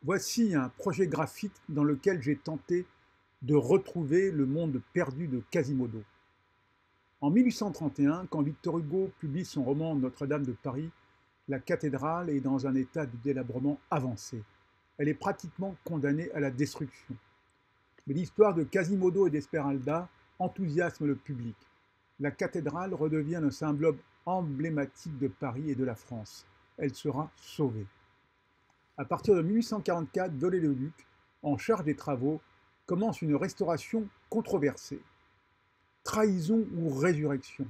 Voici un projet graphique dans lequel j'ai tenté de retrouver le monde perdu de Quasimodo. En 1831, quand Victor Hugo publie son roman Notre-Dame de Paris, la cathédrale est dans un état de délabrement avancé. Elle est pratiquement condamnée à la destruction. Mais l'histoire de Quasimodo et d'Esmeralda enthousiasme le public. La cathédrale redevient le symbole emblématique de Paris et de la France. Elle sera sauvée. À partir de 1844, Viollet-le-Duc, en charge des travaux, commence une restauration controversée. Trahison ou résurrection?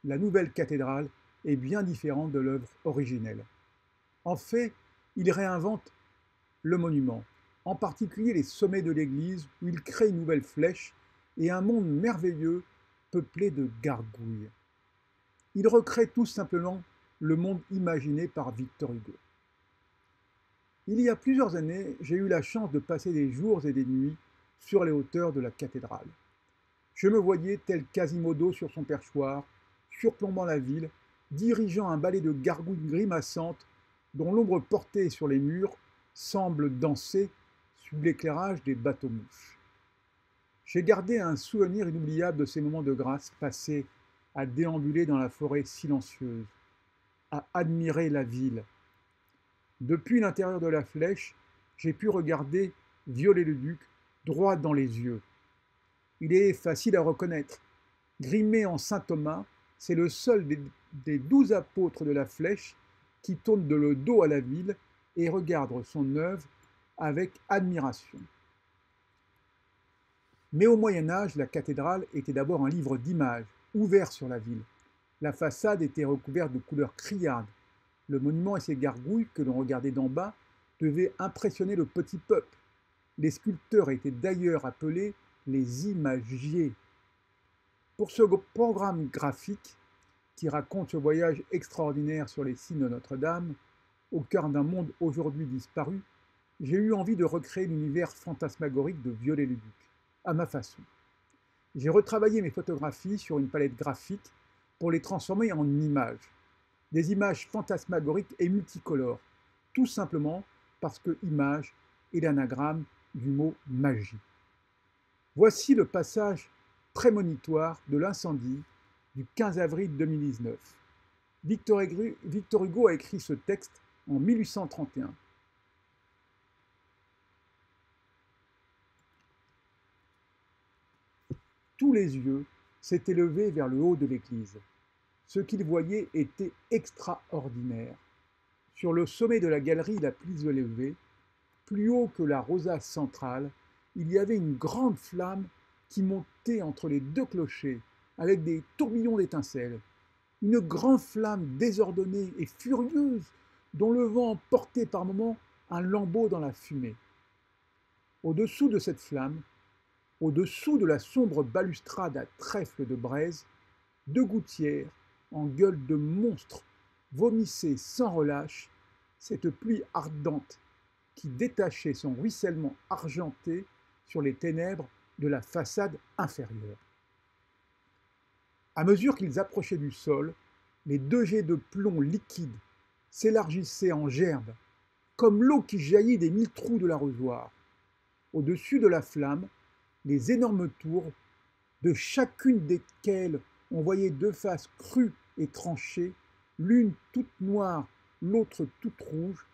La nouvelle cathédrale est bien différente de l'œuvre originelle. En fait, il réinvente le monument, en particulier les sommets de l'église où il crée une nouvelle flèche et un monde merveilleux peuplé de gargouilles. Il recrée tout simplement le monde imaginé par Victor Hugo. Il y a plusieurs années, j'ai eu la chance de passer des jours et des nuits sur les hauteurs de la cathédrale. Je me voyais tel Quasimodo sur son perchoir, surplombant la ville, dirigeant un ballet de gargouilles grimaçantes dont l'ombre portée sur les murs semble danser sous l'éclairage des bateaux-mouches. J'ai gardé un souvenir inoubliable de ces moments de grâce passés à déambuler dans la forêt silencieuse, à admirer la ville. Depuis l'intérieur de la flèche, j'ai pu regarder Viollet-le-Duc droit dans les yeux. Il est facile à reconnaître. Grimé en saint Thomas, c'est le seul des 12 apôtres de la flèche qui tourne de le dos à la ville et regarde son œuvre avec admiration. Mais au Moyen Âge, la cathédrale était d'abord un livre d'images, ouvert sur la ville. La façade était recouverte de couleurs criardes. Le monument et ses gargouilles, que l'on regardait d'en bas, devaient impressionner le petit peuple. Les sculpteurs étaient d'ailleurs appelés les imagiers. Pour ce programme graphique, qui raconte ce voyage extraordinaire sur les cimes de Notre-Dame, au cœur d'un monde aujourd'hui disparu, j'ai eu envie de recréer l'univers fantasmagorique de Viollet-le-Duc, à ma façon. J'ai retravaillé mes photographies sur une palette graphique pour les transformer en images. Des images fantasmagoriques et multicolores, tout simplement parce que image est l'anagramme du mot magie. Voici le passage prémonitoire de l'incendie du 15 avril 2019. Victor Hugo a écrit ce texte en 1831. Tous les yeux s'étaient levés vers le haut de l'église. Ce qu'ils voyaient était extraordinaire. Sur le sommet de la galerie la plus élevée, plus haut que la rosace centrale, il y avait une grande flamme qui montait entre les deux clochers, avec des tourbillons d'étincelles. Une grande flamme désordonnée et furieuse, dont le vent portait par moments un lambeau dans la fumée. Au-dessous de cette flamme, au-dessous de la sombre balustrade à trèfle de braise, deux gouttières, en gueule de monstres, vomissaient sans relâche cette pluie ardente qui détachait son ruissellement argenté sur les ténèbres de la façade inférieure. À mesure qu'ils approchaient du sol, les deux jets de plomb liquide s'élargissaient en gerbes, comme l'eau qui jaillit des 1000 trous de l'arrosoir. Au-dessus de la flamme, les énormes tours, de chacune desquelles on voyait deux faces crues et tranchées, l'une toute noire, l'autre toute rouge,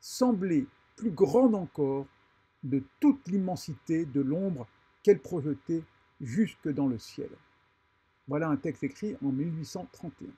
semblaient plus grandes encore de toute l'immensité de l'ombre qu'elles projetaient jusque dans le ciel. Voilà un texte écrit en 1831.